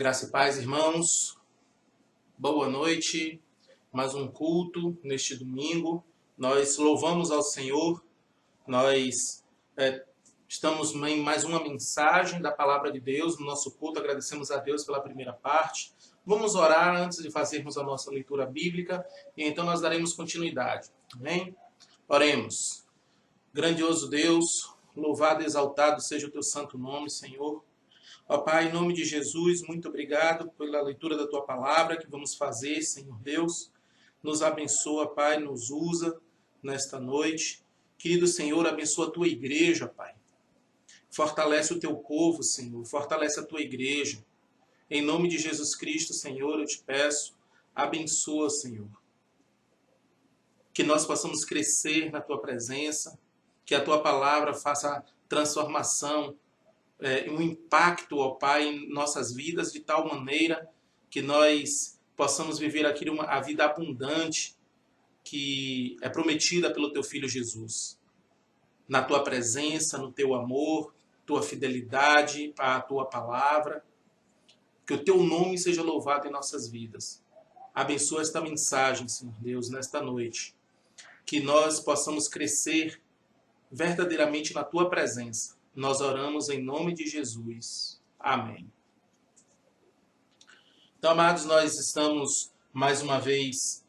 Graça e paz, irmãos. Boa noite. Mais um culto neste domingo. Nós louvamos ao Senhor. Nós estamos em mais uma mensagem da Palavra de Deus no nosso culto. Agradecemos a Deus pela primeira parte. Vamos orar antes de fazermos a nossa leitura bíblica e então nós daremos continuidade. Amém? Oremos. Grandioso Deus, louvado e exaltado seja o teu santo nome, Senhor. Ó Pai, em nome de Jesus, muito obrigado pela leitura da Tua Palavra que vamos fazer, Senhor Deus. Nos abençoa, Pai, nos usa nesta noite. Querido Senhor, abençoa a Tua igreja, Pai. Fortalece o Teu povo, Senhor. Fortalece a Tua igreja. Em nome de Jesus Cristo, Senhor, eu te peço, abençoa, Senhor. Que nós possamos crescer na Tua presença, que a Tua Palavra faça transformação, um impacto, ó Pai, em nossas vidas, de tal maneira que nós possamos viver aqui a vida abundante que é prometida pelo Teu Filho Jesus. Na Tua presença, no Teu amor, Tua fidelidade à Tua Palavra. Que o Teu nome seja louvado em nossas vidas. Abençoa esta mensagem, Senhor Deus, nesta noite. Que nós possamos crescer verdadeiramente na Tua presença. Nós oramos em nome de Jesus. Amém. Então, amados, nós estamos mais uma vez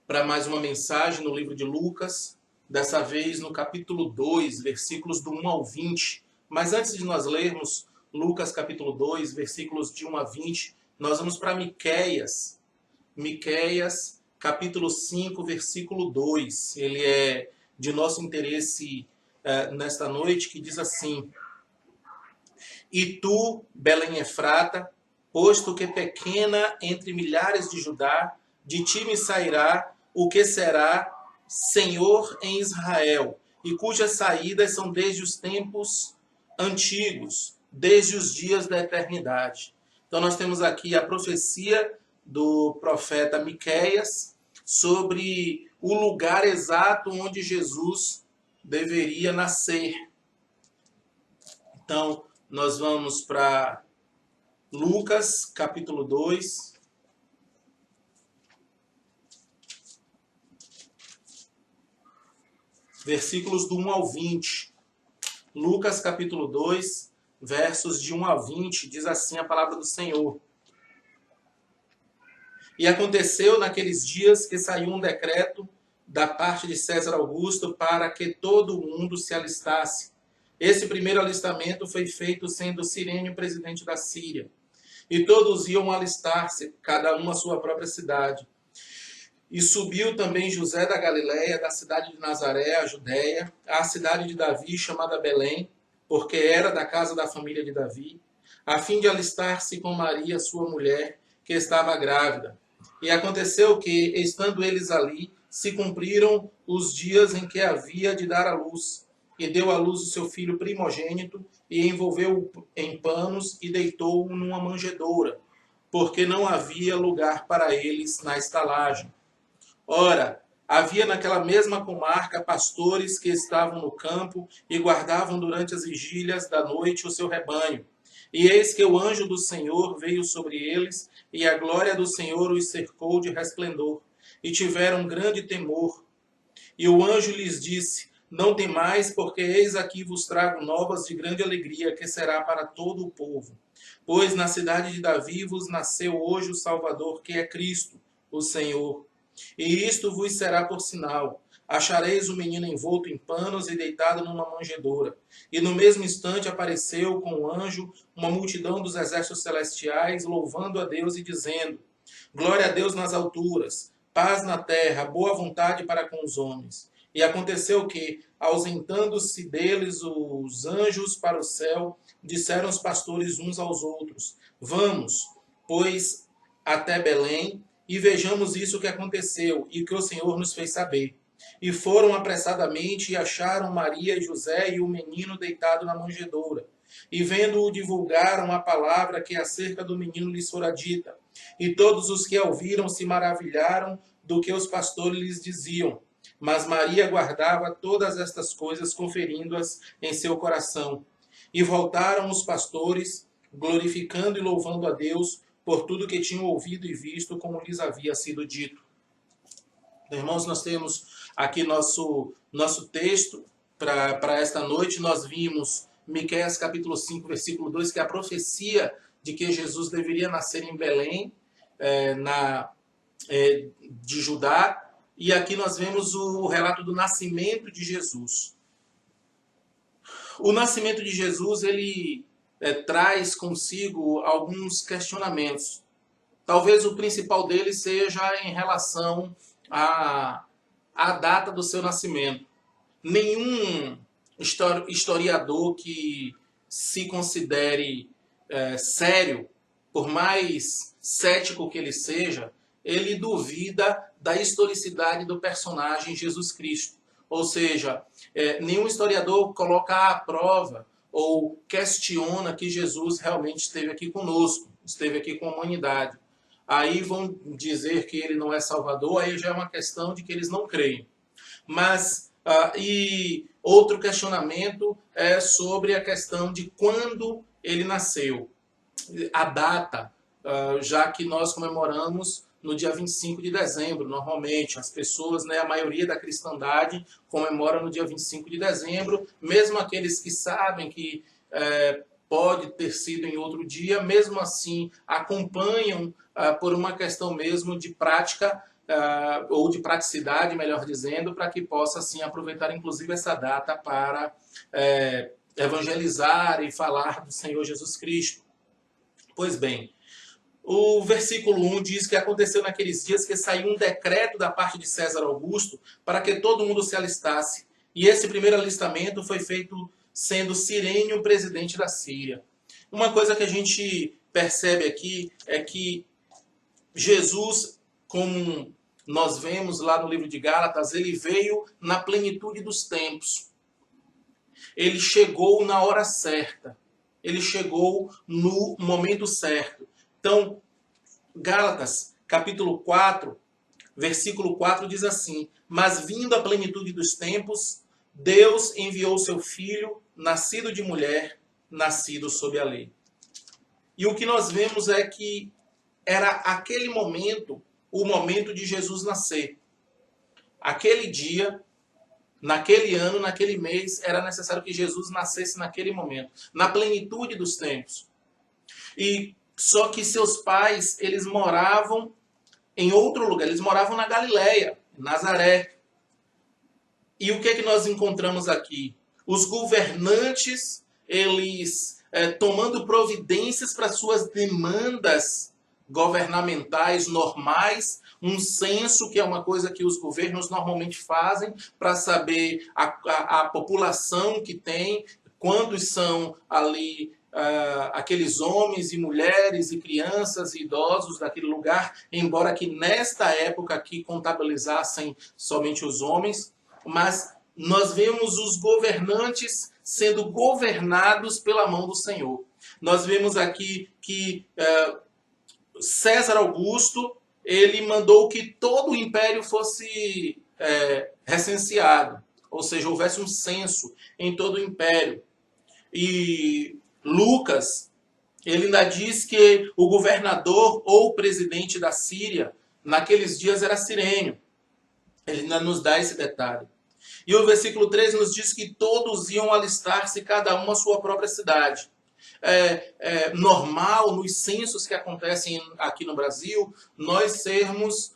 para mais uma mensagem no livro de Lucas, dessa vez no capítulo 2, versículos do 1 ao 20. Mas antes de nós lermos Lucas capítulo 2, versículos de 1 a 20, nós vamos para Miqueias. Miqueias capítulo 5, versículo 2. Ele é de nosso interesse nesta noite, que diz assim: E tu, Belém Efrata, posto que pequena entre milhares de Judá, de ti me sairá o que será Senhor em Israel, e cujas saídas são desde os tempos antigos, desde os dias da eternidade. Então nós temos aqui a profecia do profeta Miqueias sobre o lugar exato onde Jesus deveria nascer. Então, nós vamos para Lucas, capítulo 2. Versículos do 1 ao 20. Lucas, capítulo 2, versos de 1 a 20, diz assim a palavra do Senhor. E aconteceu naqueles dias que saiu um decreto da parte de César Augusto para que todo mundo se alistasse. Esse primeiro alistamento foi feito sendo Cirênio presidente da Síria. E todos iam alistar-se, cada um à sua própria cidade. E subiu também José da Galiléia, da cidade de Nazaré, a Judéia, à cidade de Davi, chamada Belém, porque era da casa da família de Davi, a fim de alistar-se com Maria, sua mulher, que estava grávida. E aconteceu que, estando eles ali, se cumpriram os dias em que havia de dar à luz, e deu à luz o seu filho primogênito, e envolveu-o em panos e deitou-o numa manjedoura, porque não havia lugar para eles na estalagem. Ora, havia naquela mesma comarca pastores que estavam no campo e guardavam durante as vigílias da noite o seu rebanho. E eis que o anjo do Senhor veio sobre eles, e a glória do Senhor os cercou de resplendor. E tiveram grande temor. E o anjo lhes disse: Não temais, porque eis aqui vos trago novas de grande alegria, que será para todo o povo. Pois na cidade de Davi vos nasceu hoje o Salvador, que é Cristo, o Senhor. E isto vos será por sinal: achareis o menino envolto em panos e deitado numa manjedoura. E no mesmo instante apareceu com o anjo uma multidão dos exércitos celestiais, louvando a Deus e dizendo: Glória a Deus nas alturas, paz na terra, boa vontade para com os homens. E aconteceu que, ausentando-se deles os anjos para o céu, disseram os pastores uns aos outros: Vamos, pois, até Belém, e vejamos isso que aconteceu e que o Senhor nos fez saber. E foram apressadamente e acharam Maria e José e o menino deitado na manjedoura. E vendo-o, divulgaram a palavra que acerca do menino lhes fora dita. E todos os que a ouviram se maravilharam do que os pastores lhes diziam. Mas Maria guardava todas estas coisas, conferindo-as em seu coração. E voltaram os pastores, glorificando e louvando a Deus por tudo que tinham ouvido e visto, como lhes havia sido dito. Irmãos, nós temos aqui nosso texto para esta noite. Nós vimos Miqueias capítulo 5, versículo 2, que é a profecia de que Jesus deveria nascer em Belém, de Judá. E aqui nós vemos o relato do nascimento de Jesus. O nascimento de Jesus, ele traz consigo alguns questionamentos. Talvez o principal deles seja em relação à data do seu nascimento. Nenhum historiador que se considere sério, por mais cético que ele seja, ele duvida da historicidade do personagem Jesus Cristo. Ou seja, nenhum historiador coloca à prova ou questiona que Jesus realmente esteve aqui conosco, esteve aqui com a humanidade. Aí vão dizer que ele não é Salvador, aí já é uma questão de que eles não creem. Mas, e outro questionamento é sobre a questão de quando ele nasceu. A data, já que nós comemoramos no dia 25 de dezembro, normalmente. As pessoas, a maioria da cristandade, comemora no dia 25 de dezembro, mesmo aqueles que sabem que pode ter sido em outro dia, mesmo assim acompanham por uma questão mesmo de prática, ou de praticidade, melhor dizendo, para que possa assim aproveitar inclusive essa data para evangelizar e falar do Senhor Jesus Cristo. Pois bem, o versículo 1 diz que aconteceu naqueles dias que saiu um decreto da parte de César Augusto para que todo mundo se alistasse. E esse primeiro alistamento foi feito sendo Cirênio presidente da Síria. Uma coisa que a gente percebe aqui é que Jesus, como nós vemos lá no livro de Gálatas, ele veio na plenitude dos tempos. Ele chegou na hora certa. Ele chegou no momento certo. Então, Gálatas, capítulo 4, versículo 4 diz assim: mas vindo a plenitude dos tempos, Deus enviou seu Filho, nascido de mulher, nascido sob a lei. E o que nós vemos é que era aquele momento, o momento de Jesus nascer. Aquele dia, naquele ano, naquele mês, era necessário que Jesus nascesse naquele momento, na plenitude dos tempos. E só que seus pais, eles moravam em outro lugar, eles moravam na Galileia, Nazaré. E o que é que nós encontramos aqui? Os governantes, eles tomando providências para suas demandas governamentais normais, um censo, que é uma coisa que os governos normalmente fazem para saber a população que tem, quantos são ali aqueles homens e mulheres e crianças e idosos daquele lugar, embora que nesta época aqui contabilizassem somente os homens, mas nós vemos os governantes sendo governados pela mão do Senhor. Nós vemos aqui que César Augusto, ele mandou que todo o império fosse recenseado, ou seja, houvesse um censo em todo o império. E Lucas, ele ainda diz que o governador ou presidente da Síria, naqueles dias era Cirênio. Ele ainda nos dá esse detalhe. E o versículo 13 nos diz que todos iam alistar-se, cada um à sua própria cidade. É normal, nos censos que acontecem aqui no Brasil, nós sermos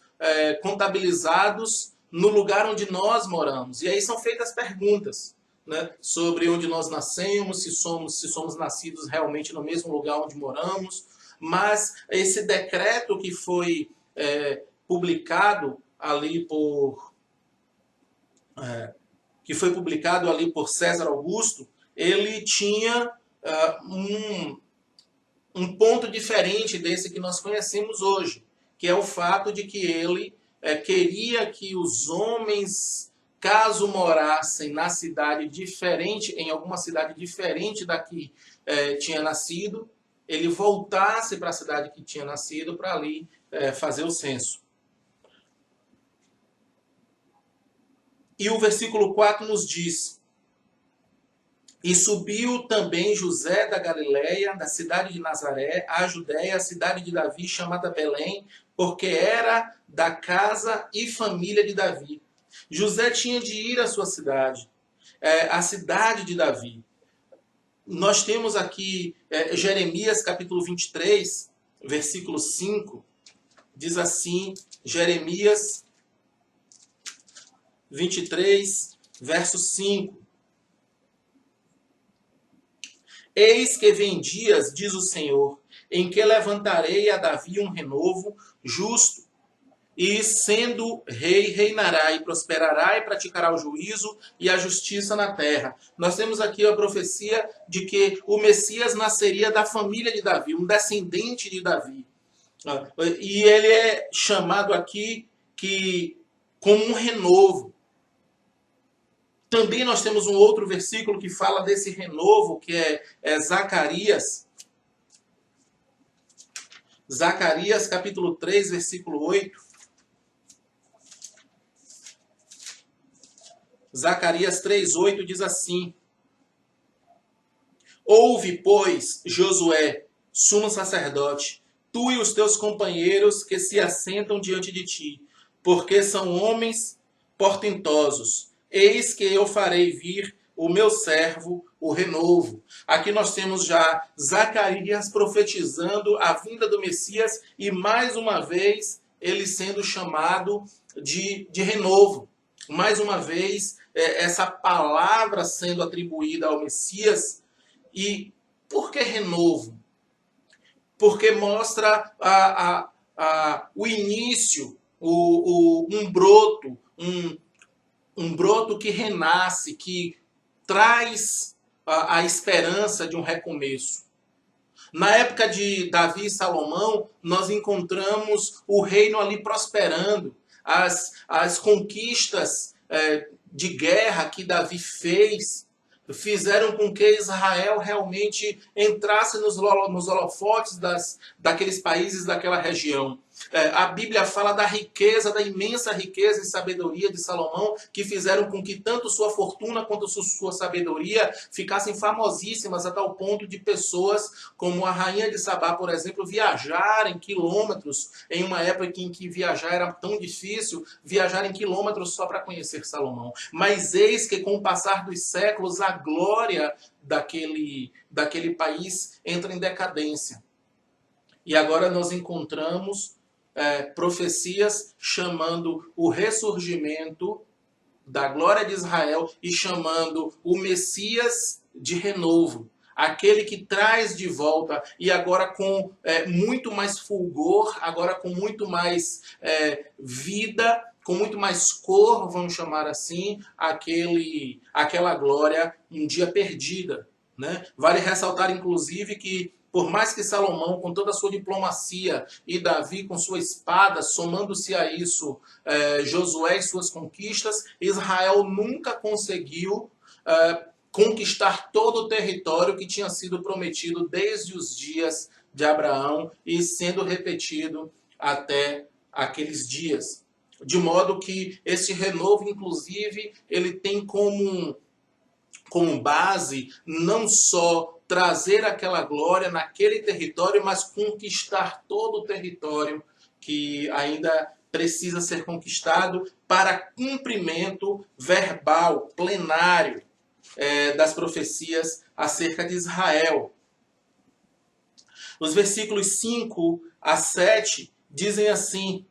contabilizados no lugar onde nós moramos. E aí são feitas perguntas, né, sobre onde nós nascemos, se somos nascidos realmente no mesmo lugar onde moramos. Mas esse decreto que foi publicado ali por César Augusto, ele tinha um ponto diferente desse que nós conhecemos hoje, que é o fato de que ele queria que os homens, caso morassem na cidade diferente, em alguma cidade diferente da que tinha nascido, ele voltasse para a cidade que tinha nascido para ali fazer o censo. E o versículo 4 nos diz E subiu também José da Galiléia, da cidade de Nazaré, à Judéia, a cidade de Davi, chamada Belém, porque era da casa e família de Davi. José tinha de ir à sua cidade, a cidade de Davi. Nós temos aqui Jeremias capítulo 23, versículo 5, diz assim, Jeremias 23, verso 5. Eis que vem dias, diz o Senhor, em que levantarei a Davi um renovo justo, e sendo rei, reinará e prosperará e praticará o juízo e a justiça na terra. Nós temos aqui a profecia de que o Messias nasceria da família de Davi, um descendente de Davi. E ele é chamado aqui como um renovo. Também nós temos um outro versículo que fala desse renovo, que é Zacarias. Zacarias capítulo 3, versículo 8. Zacarias 3:8 diz assim: Ouve, pois, Josué, sumo sacerdote, tu e os teus companheiros que se assentam diante de ti, porque são homens portentosos. Eis que eu farei vir o meu servo, o renovo. Aqui nós temos já Zacarias profetizando a vinda do Messias e mais uma vez ele sendo chamado de renovo. Mais uma vez, essa palavra sendo atribuída ao Messias. E por que renovo? Porque mostra o início, um broto, um broto que renasce, que traz a esperança de um recomeço. Na época de Davi e Salomão, nós encontramos o reino ali prosperando, as conquistas de guerra que Davi fez, fizeram com que Israel realmente entrasse nos holofotes daqueles países, daquela região. A Bíblia fala da riqueza, da imensa riqueza e sabedoria de Salomão, que fizeram com que tanto sua fortuna quanto sua sabedoria ficassem famosíssimas a tal ponto de pessoas como a rainha de Sabá, por exemplo, viajarem quilômetros, em uma época em que viajar era tão difícil, viajarem quilômetros só para conhecer Salomão. Mas eis que com o passar dos séculos, a glória daquele país entra em decadência. E agora nós encontramos profecias chamando o ressurgimento da glória de Israel e chamando o Messias de renovo. Aquele que traz de volta, e agora com muito mais fulgor, agora com muito mais vida, com muito mais cor, vamos chamar assim, aquela glória um dia perdida. Né? Vale ressaltar, inclusive, que por mais que Salomão, com toda a sua diplomacia, e Davi com sua espada, somando-se a isso, Josué e suas conquistas, Israel nunca conseguiu conquistar todo o território que tinha sido prometido desde os dias de Abraão e sendo repetido até aqueles dias. De modo que esse renovo, inclusive, ele tem como base não só trazer aquela glória naquele território, mas conquistar todo o território que ainda precisa ser conquistado para cumprimento verbal, plenário, das profecias acerca de Israel. Os versículos 5 a 7 dizem assim: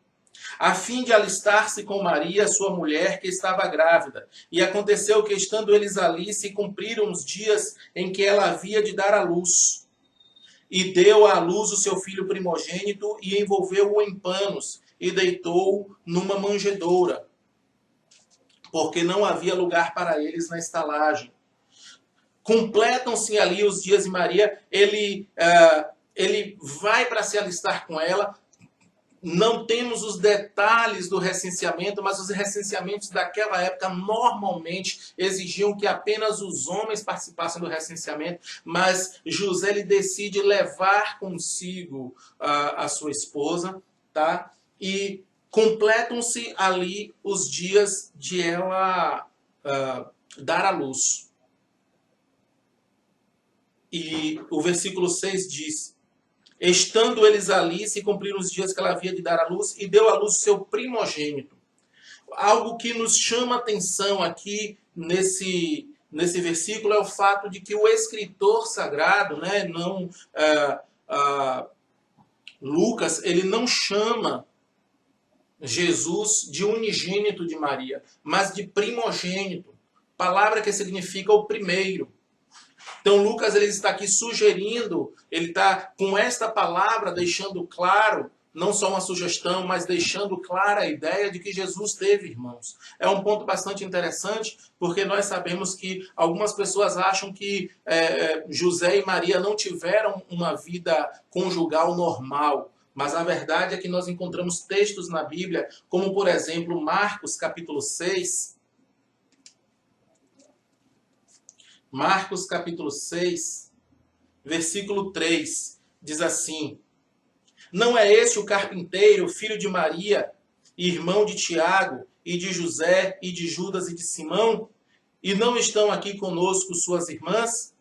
a fim de alistar-se com Maria, sua mulher, que estava grávida. E aconteceu que, estando eles ali, se cumpriram os dias em que ela havia de dar à luz. E deu à luz o seu filho primogênito, e envolveu-o em panos, e deitou-o numa manjedoura, porque não havia lugar para eles na estalagem. Completam-se ali os dias de Maria, ele vai para se alistar com ela. Não temos os detalhes do recenseamento, mas os recenseamentos daquela época normalmente exigiam que apenas os homens participassem do recenseamento, mas José ele decide levar consigo a sua esposa, tá? E completam-se ali os dias de ela dar à luz. E o versículo 6 diz: estando eles ali, se cumpriram os dias que ela havia de dar à luz, e deu à luz o seu primogênito. Algo que nos chama atenção aqui nesse versículo é o fato de que o escritor sagrado, né, não, Lucas, ele não chama Jesus de unigênito de Maria, mas de primogênito, palavra que significa o primeiro. Então Lucas ele está aqui sugerindo, ele está com esta palavra deixando claro, não só uma sugestão, mas deixando clara a ideia de que Jesus teve irmãos. É um ponto bastante interessante, porque nós sabemos que algumas pessoas acham que José e Maria não tiveram uma vida conjugal normal. Mas a verdade é que nós encontramos textos na Bíblia, como por exemplo Marcos capítulo 6, Marcos capítulo 6, versículo 3, diz assim: não é este o carpinteiro, filho de Maria, irmão de Tiago, e de José, e de Judas, e de Simão? E não estão aqui conosco suas irmãs?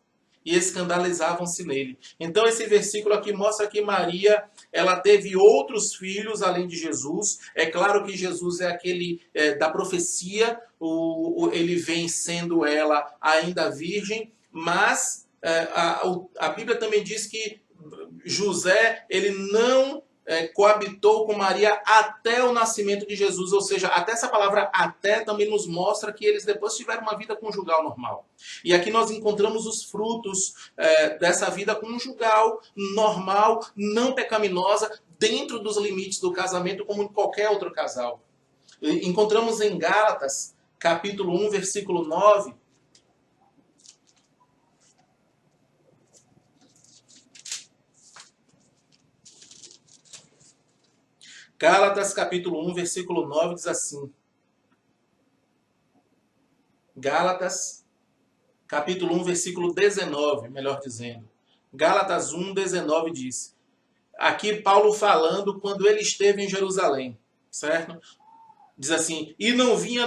E escandalizavam-se nele. Então esse versículo aqui mostra que Maria, ela teve outros filhos além de Jesus. É claro que Jesus é aquele da profecia, ele vem sendo ela ainda virgem, mas a Bíblia também diz que José, ele não coabitou com Maria até o nascimento de Jesus, ou seja, até essa palavra até também nos mostra que eles depois tiveram uma vida conjugal normal. E aqui nós encontramos os frutos dessa vida conjugal normal, não pecaminosa, dentro dos limites do casamento, como em qualquer outro casal. Encontramos em Gálatas, capítulo 1, versículo 9, Gálatas capítulo 1, versículo 9 diz assim. Gálatas capítulo 1, versículo 19, melhor dizendo. Gálatas 1, 19 diz. Aqui Paulo falando quando ele esteve em Jerusalém, certo? Diz assim: e não vi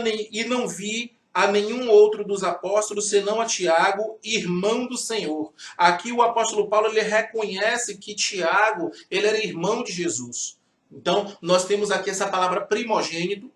a nenhum outro dos apóstolos senão a Tiago, irmão do Senhor. Aqui o apóstolo Paulo ele reconhece que Tiago ele era irmão de Jesus. Então, nós temos aqui essa palavra primogênito,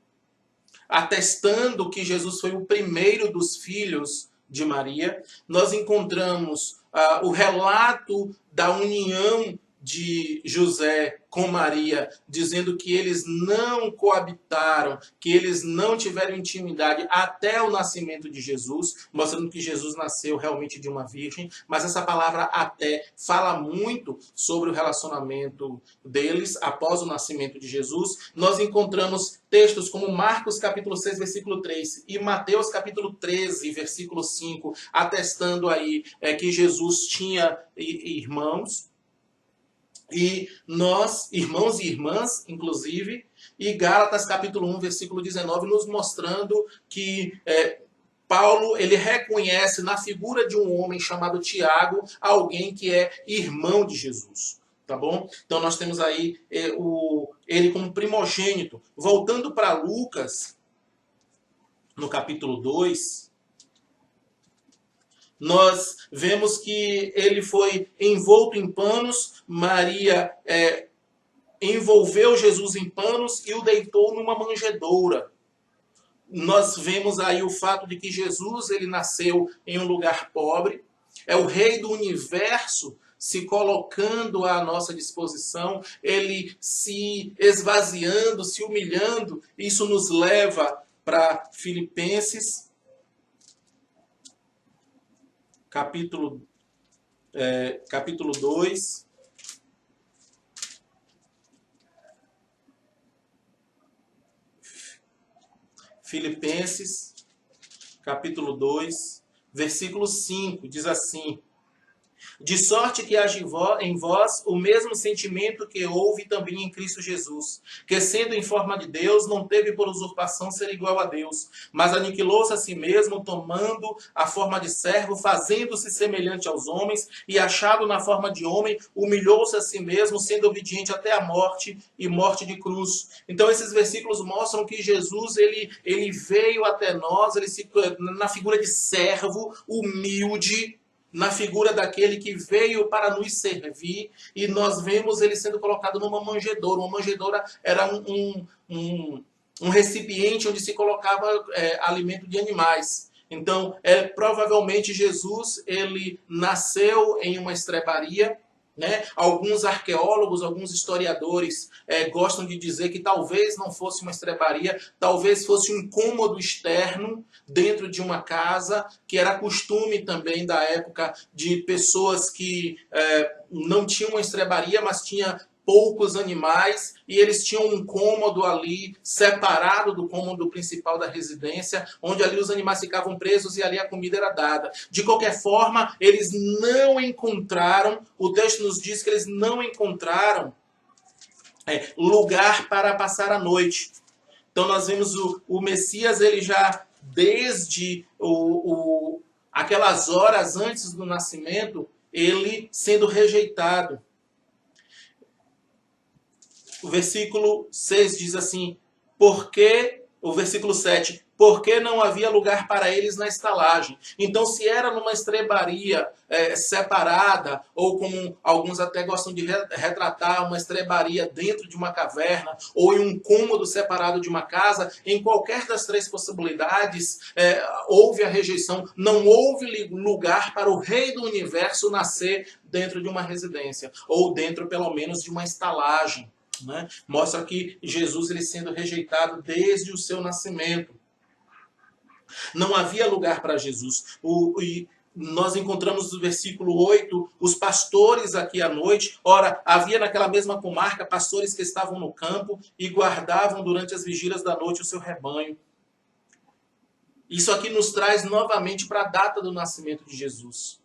atestando que Jesus foi o primeiro dos filhos de Maria. Nós encontramos o relato da união de José com Maria, dizendo que eles não coabitaram, que eles não tiveram intimidade até o nascimento de Jesus, mostrando que Jesus nasceu realmente de uma virgem, mas essa palavra até fala muito sobre o relacionamento deles após o nascimento de Jesus. Nós encontramos textos como Marcos capítulo 6, versículo 3 e Mateus capítulo 13, versículo 5, atestando aí que Jesus tinha irmãos, e nós, irmãos e irmãs, inclusive, e Gálatas capítulo 1, versículo 19, nos mostrando que Paulo ele reconhece na figura de um homem chamado Tiago, alguém que é irmão de Jesus. Tá bom? Então nós temos aí ele como primogênito. Voltando para Lucas, no capítulo 2, nós vemos que ele foi envolto em panos, Maria envolveu Jesus em panos e o deitou numa manjedoura. Nós vemos aí o fato de que Jesus ele nasceu em um lugar pobre, é o rei do universo se colocando à nossa disposição, ele se esvaziando, se humilhando. Isso nos leva para Filipenses, capítulo 2. Filipenses, capítulo 2, versículo 5, diz assim: de sorte que haja em vós o mesmo sentimento que houve também em Cristo Jesus, que sendo em forma de Deus, não teve por usurpação ser igual a Deus, mas aniquilou-se a si mesmo, tomando a forma de servo, fazendo-se semelhante aos homens, e achado na forma de homem, humilhou-se a si mesmo, sendo obediente até a morte, e morte de cruz. Então esses versículos mostram que Jesus ele veio até nós, na figura de servo, humilde, na figura daquele que veio para nos servir, e nós vemos ele sendo colocado numa manjedoura. Uma manjedoura era um recipiente onde se colocava alimento de animais. Então, provavelmente Jesus ele nasceu em uma estrebaria, né? Alguns arqueólogos, alguns historiadores gostam de dizer que talvez não fosse uma estrebaria, talvez fosse um cômodo externo dentro de uma casa, que era costume também da época de pessoas que não tinham uma estrebaria, mas tinha poucos animais, e eles tinham um cômodo ali, separado do cômodo principal da residência, onde ali os animais ficavam presos e ali a comida era dada. De qualquer forma, eles não encontraram, o texto nos diz que eles não encontraram lugar para passar a noite. Então nós vemos o Messias, ele já desde aquelas horas antes do nascimento, ele sendo rejeitado. O versículo 6 diz assim, o versículo 7, porque não havia lugar para eles na estalagem. Então, se era numa estrebaria separada, ou como alguns até gostam de retratar, uma estrebaria dentro de uma caverna, ou em um cômodo separado de uma casa, em qualquer das três possibilidades, houve a rejeição. Não houve lugar para o Rei do Universo nascer dentro de uma residência, ou dentro, pelo menos, de uma estalagem. Né? Mostra aqui Jesus ele sendo rejeitado desde o seu nascimento. Não havia lugar para Jesus. E nós encontramos no versículo 8 os pastores aqui à noite. Ora, havia naquela mesma comarca pastores que estavam no campo e guardavam durante as vigílias da noite o seu rebanho. Isso aqui nos traz novamente para a data do nascimento de Jesus.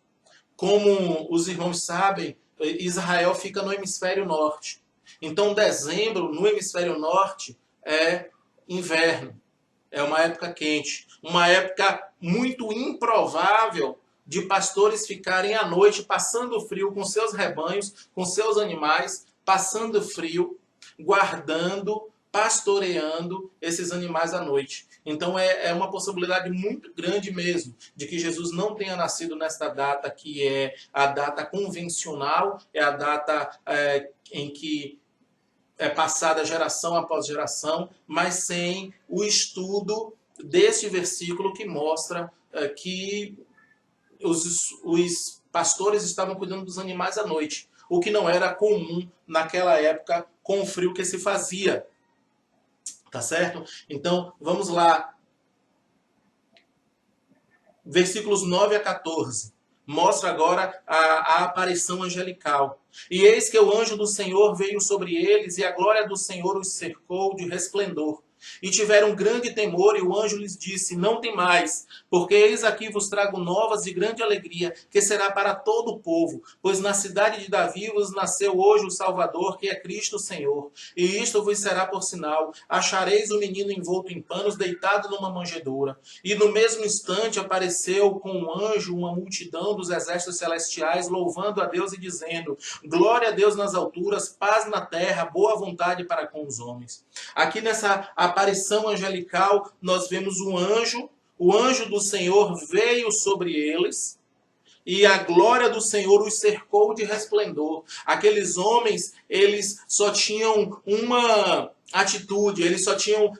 Como os irmãos sabem, Israel fica no hemisfério norte. Então, dezembro, no hemisfério norte, é inverno. É uma época quente. Uma época muito improvável de pastores ficarem à noite passando frio com seus rebanhos, com seus animais, passando frio, guardando, pastoreando esses animais à noite. Então, é uma possibilidade muito grande mesmo de que Jesus não tenha nascido nesta data, que é a data convencional, é a data em que é passada geração após geração, mas sem o estudo deste versículo que mostra que os pastores estavam cuidando dos animais à noite, o que não era comum naquela época com o frio que se fazia. Tá certo? Então, vamos lá. Versículos 9 a 14. Mostra agora a aparição angelical. E eis que o anjo do Senhor veio sobre eles, e a glória do Senhor os cercou de resplendor. E tiveram grande temor, e o anjo lhes disse, não temais, porque eis aqui vos trago novas de grande alegria, que será para todo o povo, pois na cidade de Davi vos nasceu hoje o Salvador, que é Cristo o Senhor. E isto vos será por sinal, achareis o menino envolto em panos, deitado numa manjedoura. E no mesmo instante apareceu com um anjo uma multidão dos exércitos celestiais, louvando a Deus e dizendo, glória a Deus nas alturas, paz na terra, boa vontade para com os homens. Aqui nessa aparição angelical, nós vemos o anjo do Senhor veio sobre eles, e a glória do Senhor os cercou de resplendor. Aqueles homens, eles só tinham uma atitude,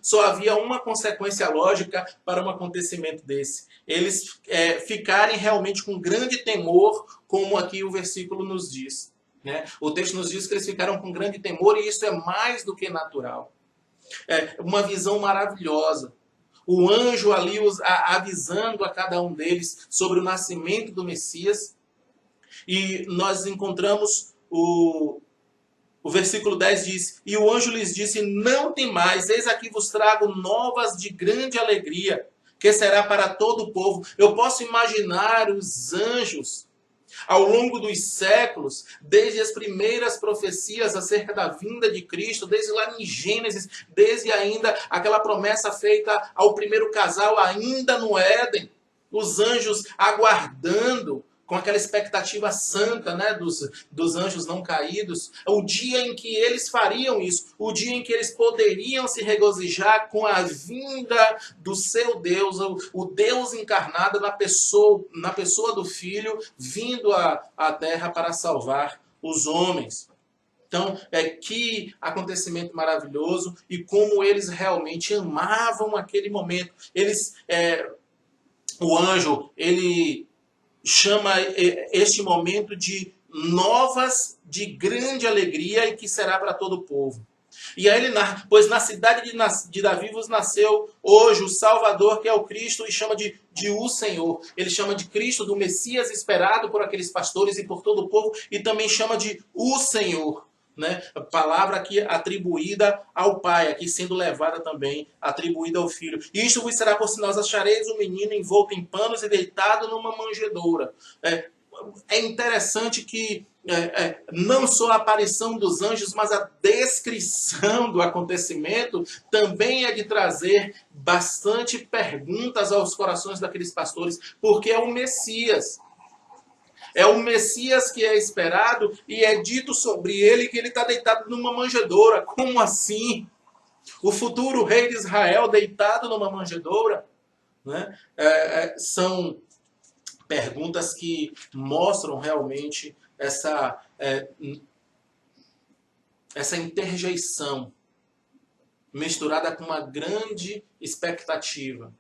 só havia uma consequência lógica para um acontecimento desse. Eles ficarem realmente com grande temor, como aqui o versículo nos diz. Né? O texto nos diz que eles ficaram com grande temor, e isso é mais do que natural. Uma visão maravilhosa. O anjo ali avisando a cada um deles sobre o nascimento do Messias. E nós encontramos o versículo 10 diz, e o anjo lhes disse, não temais, eis aqui vos trago novas de grande alegria, que será para todo o povo. Eu posso imaginar os anjos ao longo dos séculos, desde as primeiras profecias acerca da vinda de Cristo, desde lá em Gênesis, desde ainda aquela promessa feita ao primeiro casal ainda no Éden, os anjos aguardando com aquela expectativa santa, né, dos anjos não caídos, o dia em que eles fariam isso, o dia em que eles poderiam se regozijar com a vinda do seu Deus, o Deus encarnado na pessoa do Filho, vindo à terra para salvar os homens. Então, que acontecimento maravilhoso e como eles realmente amavam aquele momento. O anjo, ele chama este momento de novas de grande alegria e que será para todo o povo. E aí ele narra, pois na cidade de Davi vos nasceu hoje o Salvador, que é o Cristo, e chama de o Senhor. Ele chama de Cristo, do Messias esperado por aqueles pastores e por todo o povo, e também chama de o Senhor. Né? Palavra aqui atribuída ao Pai, aqui sendo levada também, atribuída ao Filho. Isto vos será por sinal, achareis um menino envolto em panos e deitado numa manjedoura. É interessante que não só a aparição dos anjos, mas a descrição do acontecimento também é de trazer bastante perguntas aos corações daqueles pastores, porque é o Messias. É o Messias que é esperado e é dito sobre ele que ele está deitado numa manjedoura. Como assim? O futuro rei de Israel deitado numa manjedoura? Né? São perguntas que mostram realmente essa interjeição misturada com uma grande expectativa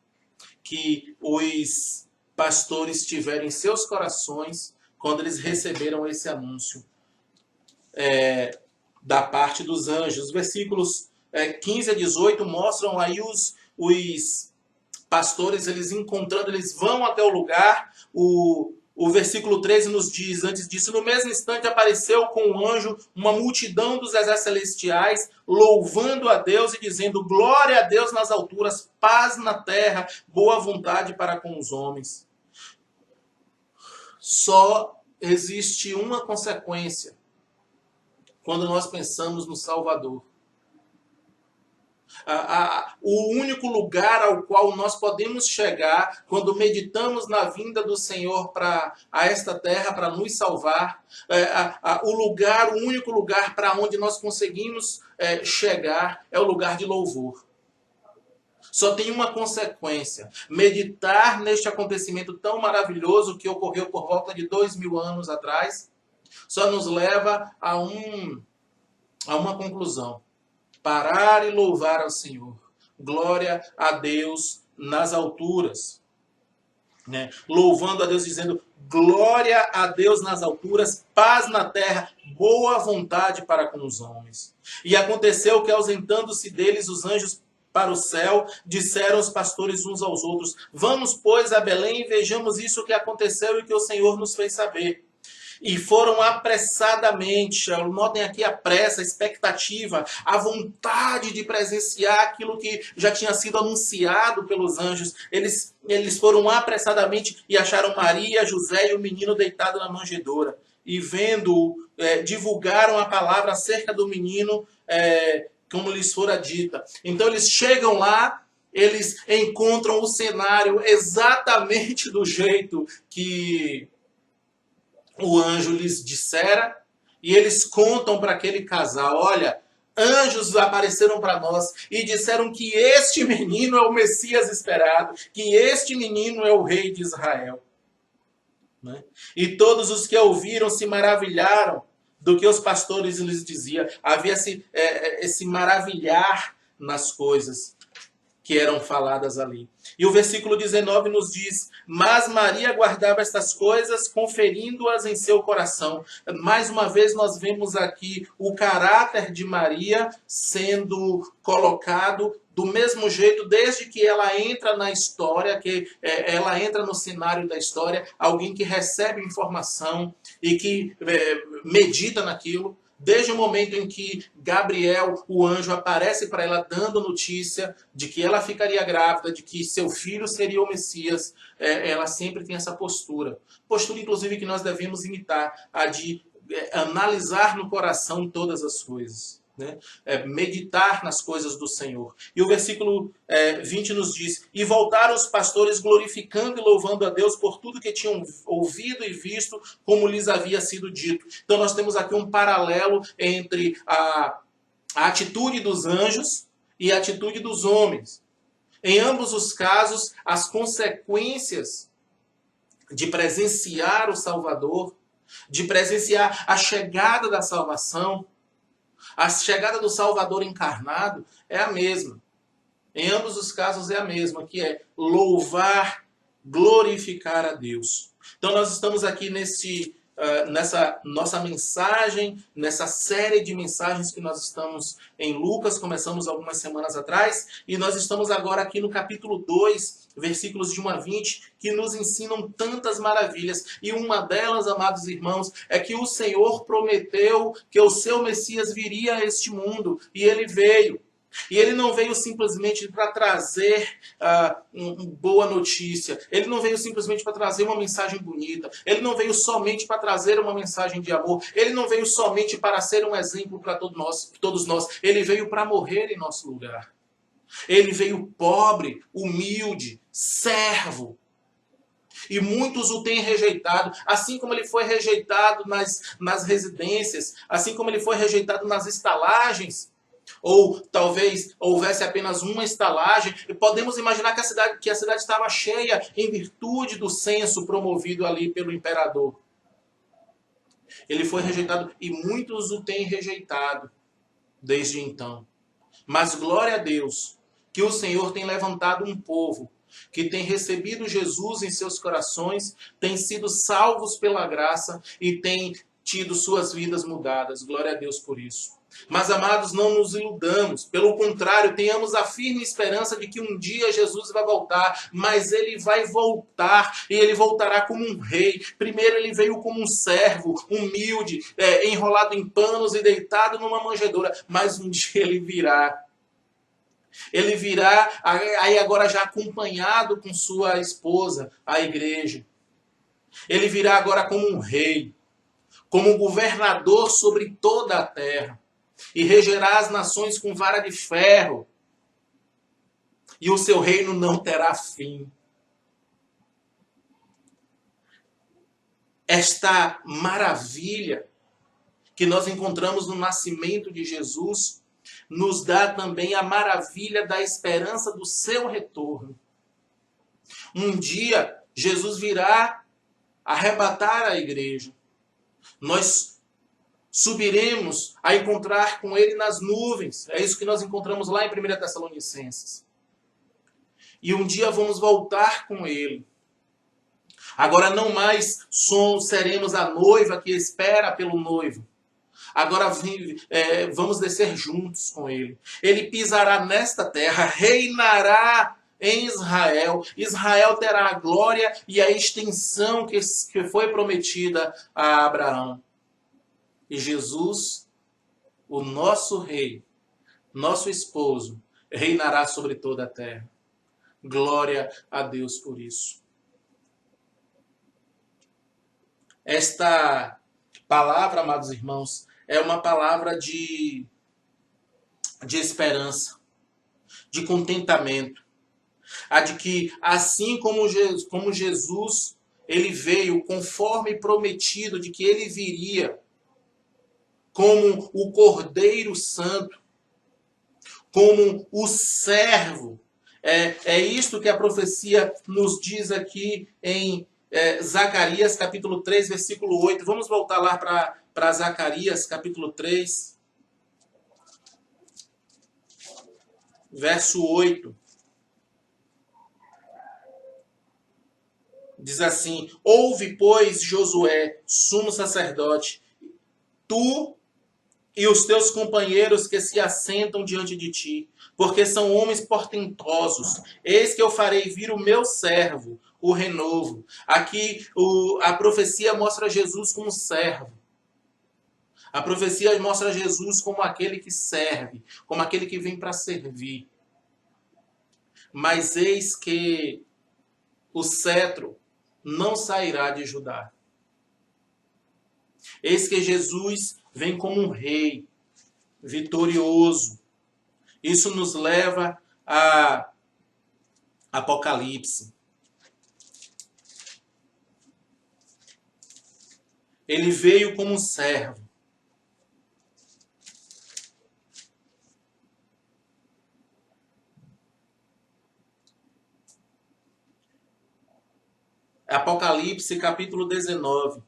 que os pastores tiveram em seus corações quando eles receberam esse anúncio da parte dos anjos. Os versículos 15 a 18 mostram aí os pastores, eles vão até o lugar. O versículo 13 nos diz, antes disso, no mesmo instante apareceu com um anjo uma multidão dos exércitos celestiais, louvando a Deus e dizendo, glória a Deus nas alturas, paz na terra, boa vontade para com os homens. Só existe uma consequência quando nós pensamos no Salvador. O único lugar ao qual nós podemos chegar quando meditamos na vinda do Senhor a esta terra para nos salvar, o único lugar para onde nós conseguimos chegar é o lugar de louvor. Só tem uma consequência. Meditar neste acontecimento tão maravilhoso que ocorreu por volta de 2000 anos atrás, só nos leva a uma conclusão. Parar e louvar ao Senhor. Glória a Deus nas alturas. Né? Louvando a Deus, dizendo, glória a Deus nas alturas, paz na terra, boa vontade para com os homens. E aconteceu que, ausentando-se deles os anjos para o céu, disseram os pastores uns aos outros, vamos, pois, a Belém e vejamos isso que aconteceu e que o Senhor nos fez saber. E foram apressadamente, notem aqui a pressa, a expectativa, a vontade de presenciar aquilo que já tinha sido anunciado pelos anjos. Eles foram apressadamente e acharam Maria, José e o menino deitado na manjedoura. E vendo-o, divulgaram a palavra acerca do menino, como lhes fora dita. Então eles chegam lá, eles encontram o cenário exatamente do jeito que o anjo lhes dissera, e eles contam para aquele casal, olha, anjos apareceram para nós e disseram que este menino é o Messias esperado, que este menino é o rei de Israel. Né? E todos os que ouviram se maravilharam do que os pastores lhes diziam. Havia esse maravilhar nas coisas que eram faladas ali. E o versículo 19 nos diz, mas Maria guardava estas coisas, conferindo-as em seu coração. Mais uma vez nós vemos aqui o caráter de Maria sendo colocado do mesmo jeito, desde que ela entra na história, que ela entra no cenário da história, alguém que recebe informação e que medita naquilo. Desde o momento em que Gabriel, o anjo, aparece para ela dando notícia de que ela ficaria grávida, de que seu filho seria o Messias, ela sempre tem essa postura. Postura, inclusive, que nós devemos imitar, a de analisar no coração todas as coisas. né? Meditar nas coisas do Senhor. E o versículo 20 nos diz: e voltaram os pastores glorificando e louvando a Deus por tudo que tinham ouvido e visto, como lhes havia sido dito. Então nós temos aqui um paralelo entre a atitude dos anjos e a atitude dos homens. Em ambos os casos, as consequências de presenciar o Salvador, de presenciar a chegada da salvação, a chegada do Salvador encarnado é a mesma. Em ambos os casos é a mesma, que é louvar, glorificar a Deus. Então nós estamos aqui nessa nossa mensagem, nessa série de mensagens que nós estamos em Lucas, começamos algumas semanas atrás, e nós estamos agora aqui no capítulo 2, versículos de 1 a 20, que nos ensinam tantas maravilhas. E uma delas, amados irmãos, é que o Senhor prometeu que o seu Messias viria a este mundo, e ele veio. E ele não veio simplesmente para trazer uma boa notícia. Ele não veio simplesmente para trazer uma mensagem bonita. Ele não veio somente para trazer uma mensagem de amor. Ele não veio somente para ser um exemplo para todos nós. Ele veio para morrer em nosso lugar. Ele veio pobre, humilde, servo. E muitos o têm rejeitado, assim como ele foi rejeitado nas residências, assim como ele foi rejeitado nas estalagens. Ou talvez houvesse apenas uma estalagem, e podemos imaginar que a cidade estava cheia em virtude do censo promovido ali pelo imperador. Ele foi rejeitado e muitos o têm rejeitado desde então. Mas glória a Deus que o Senhor tem levantado um povo que tem recebido Jesus em seus corações, tem sido salvos pela graça e tem tido suas vidas mudadas. Glória a Deus por isso. Mas, amados, não nos iludamos. Pelo contrário, tenhamos a firme esperança de que um dia Jesus vai voltar. Mas ele vai voltar e ele voltará como um rei. Primeiro ele veio como um servo, humilde, enrolado em panos e deitado numa manjedoura. Mas um dia ele virá. Ele virá, aí agora já acompanhado com sua esposa, a igreja. Ele virá agora como um rei, como um governador sobre toda a terra. E regerá as nações com vara de ferro. E o seu reino não terá fim. Esta maravilha que nós encontramos no nascimento de Jesus nos dá também a maravilha da esperança do seu retorno. Um dia, Jesus virá arrebatar a igreja. Nós subiremos a encontrar com ele nas nuvens. É isso que nós encontramos lá em 1 Tessalonicenses. E um dia vamos voltar com ele. Agora não mais seremos a noiva que espera pelo noivo. Agora vamos descer juntos com ele. Ele pisará nesta terra, reinará em Israel. Israel terá a glória e a extensão que foi prometida a Abraão. E Jesus, o nosso rei, nosso esposo, reinará sobre toda a terra. Glória a Deus por isso. Esta palavra, amados irmãos, é uma palavra de esperança, de contentamento. A de que, assim como Jesus, ele veio conforme prometido, de que ele viria como o Cordeiro Santo, como o servo. É isto que a profecia nos diz aqui em Zacarias capítulo 3, versículo 8. Vamos voltar lá para Zacarias capítulo 3, verso 8. Diz assim: ouve, pois, Josué, sumo sacerdote, tu e os teus companheiros que se assentam diante de ti, porque são homens portentosos. Eis que eu farei vir o meu servo, o renovo. Aqui a profecia mostra Jesus como servo. A profecia mostra Jesus como aquele que serve, como aquele que vem para servir. Mas eis que o cetro não sairá de Judá. Eis que Jesus vem como um rei. vitorioso. Isso nos leva a Apocalipse. Ele veio como um servo. Apocalipse, capítulo 19,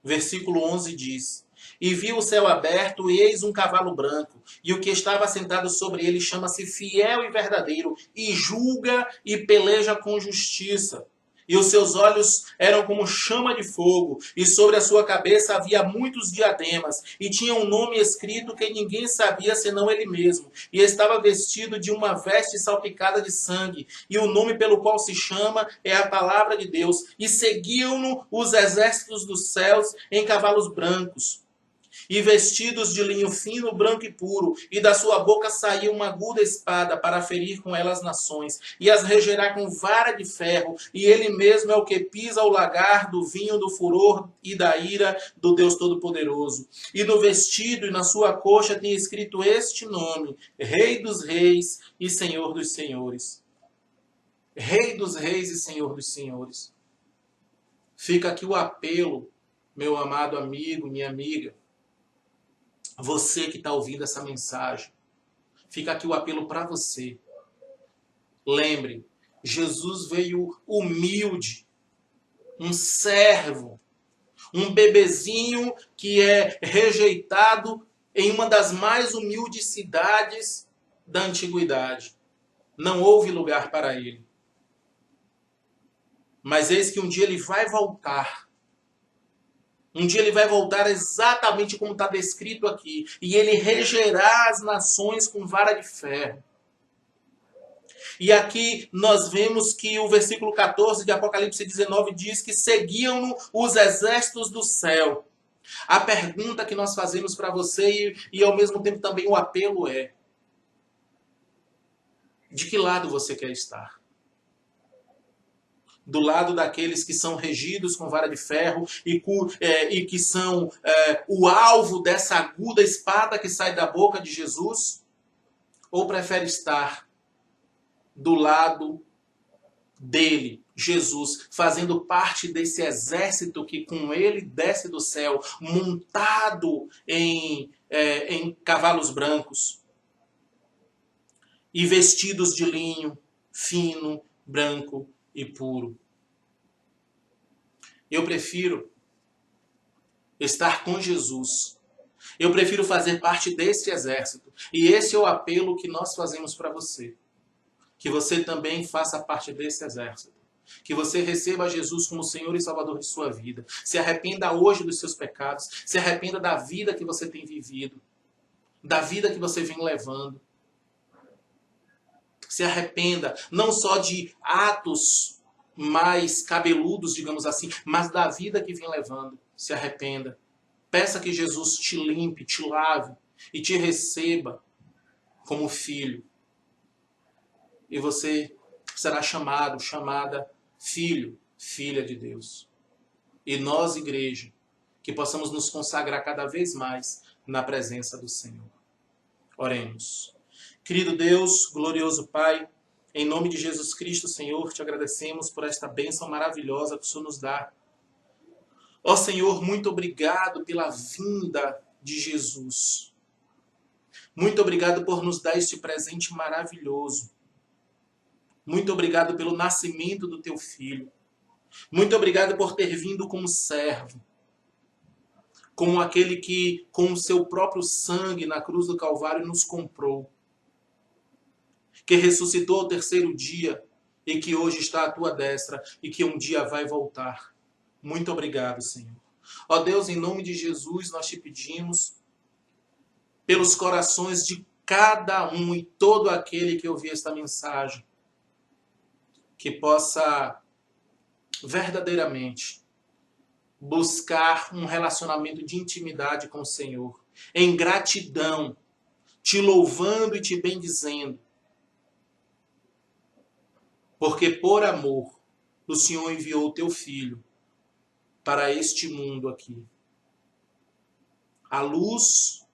versículo 11 diz: E vi o céu aberto, e eis um cavalo branco, e o que estava sentado sobre ele chama-se Fiel e Verdadeiro, e julga e peleja com justiça. E os seus olhos eram como chama de fogo, e sobre a sua cabeça havia muitos diademas, e tinha um nome escrito que ninguém sabia senão ele mesmo. E estava vestido de uma veste salpicada de sangue, e o nome pelo qual se chama é a Palavra de Deus. E seguiam-no os exércitos dos céus em cavalos brancos, e vestidos de linho fino, branco e puro, e da sua boca saía uma aguda espada para ferir com ela as nações, e as regerá com vara de ferro, e ele mesmo é o que pisa o lagar do vinho do furor e da ira do Deus Todo-Poderoso. E no vestido e na sua coxa tem escrito este nome: Rei dos Reis e Senhor dos Senhores. Rei dos Reis e Senhor dos Senhores. Fica aqui o apelo, meu amado amigo, minha amiga, você que está ouvindo essa mensagem, fica aqui o apelo para você. Lembre, Jesus veio humilde, um servo, um bebezinho que é rejeitado em uma das mais humildes cidades da antiguidade. Não houve lugar para ele. Mas eis que um dia ele vai voltar. Um dia ele vai voltar exatamente como está descrito aqui. E ele regerá as nações com vara de ferro. E aqui nós vemos que o versículo 14 de Apocalipse 19 diz que seguiam-no os exércitos do céu. A pergunta que nós fazemos para você e ao mesmo tempo também o apelo é: de que lado você quer estar? Do lado daqueles que são regidos com vara de ferro e que são o alvo dessa aguda espada que sai da boca de Jesus? Ou prefere estar do lado dele, Jesus, fazendo parte desse exército que com ele desce do céu, montado em cavalos brancos e vestidos de linho fino, branco e puro? Eu prefiro estar com Jesus. Eu prefiro fazer parte desse exército. E esse é o apelo que nós fazemos para você. Que você também faça parte desse exército. Que você receba Jesus como Senhor e Salvador de sua vida. Se arrependa hoje dos seus pecados. Se arrependa da vida que você tem vivido. Da vida que você vem levando. Se arrependa não só de atos mais cabeludos, digamos assim, mas da vida que vem levando. Se arrependa. Peça que Jesus te limpe, te lave e te receba como filho. E você será chamado, chamada filho, filha de Deus. E nós, igreja, que possamos nos consagrar cada vez mais na presença do Senhor. Oremos. Querido Deus, glorioso Pai, em nome de Jesus Cristo, Senhor, te agradecemos por esta bênção maravilhosa que o Senhor nos dá. Ó Senhor, muito obrigado pela vinda de Jesus. Muito obrigado por nos dar este presente maravilhoso. Muito obrigado pelo nascimento do teu filho. Muito obrigado por ter vindo como servo. Como aquele que, com o seu próprio sangue na cruz do Calvário, nos comprou. Que ressuscitou ao terceiro dia e que hoje está à tua destra e que um dia vai voltar. Muito obrigado, Senhor. Ó Deus, em nome de Jesus, nós te pedimos pelos corações de cada um e todo aquele que ouvir esta mensagem, que possa verdadeiramente buscar um relacionamento de intimidade com o Senhor, em gratidão, te louvando e te bendizendo, porque por amor o Senhor enviou o teu Filho para este mundo aqui. A luz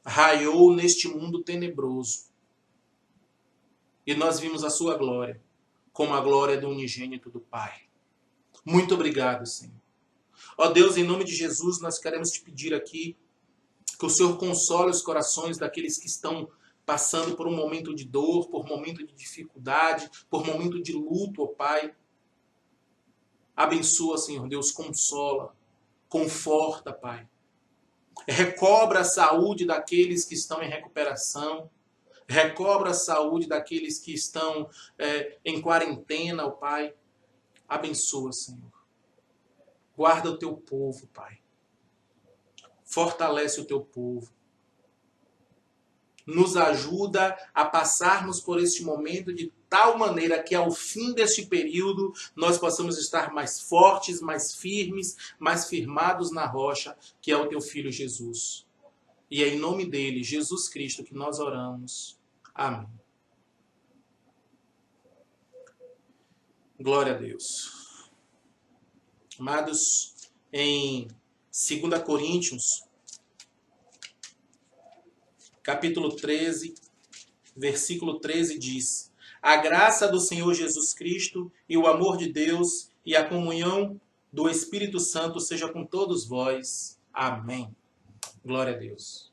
raiou neste mundo tenebroso. E nós vimos a sua glória, como a glória do unigênito do Pai. Muito obrigado, Senhor. Ó Deus, em nome de Jesus, nós queremos te pedir aqui que o Senhor console os corações daqueles que estão passando por um momento de dor, por um momento de dificuldade, por um momento de luto, ó Pai. Abençoa, Senhor Deus, consola, conforta, Pai. Recobra a saúde daqueles que estão em recuperação. Recobra a saúde daqueles que estão em quarentena, ó Pai. Abençoa, Senhor. Guarda o teu povo, Pai. Fortalece o teu povo. Nos ajuda a passarmos por este momento de tal maneira que ao fim deste período nós possamos estar mais fortes, mais firmes, mais firmados na rocha, que é o teu Filho Jesus. E é em nome dele, Jesus Cristo, que nós oramos. Amém. Glória a Deus. Amados, em 2 Coríntios, capítulo 13, versículo 13 diz: a graça do Senhor Jesus Cristo e o amor de Deus e a comunhão do Espírito Santo seja com todos vós. Amém. Glória a Deus.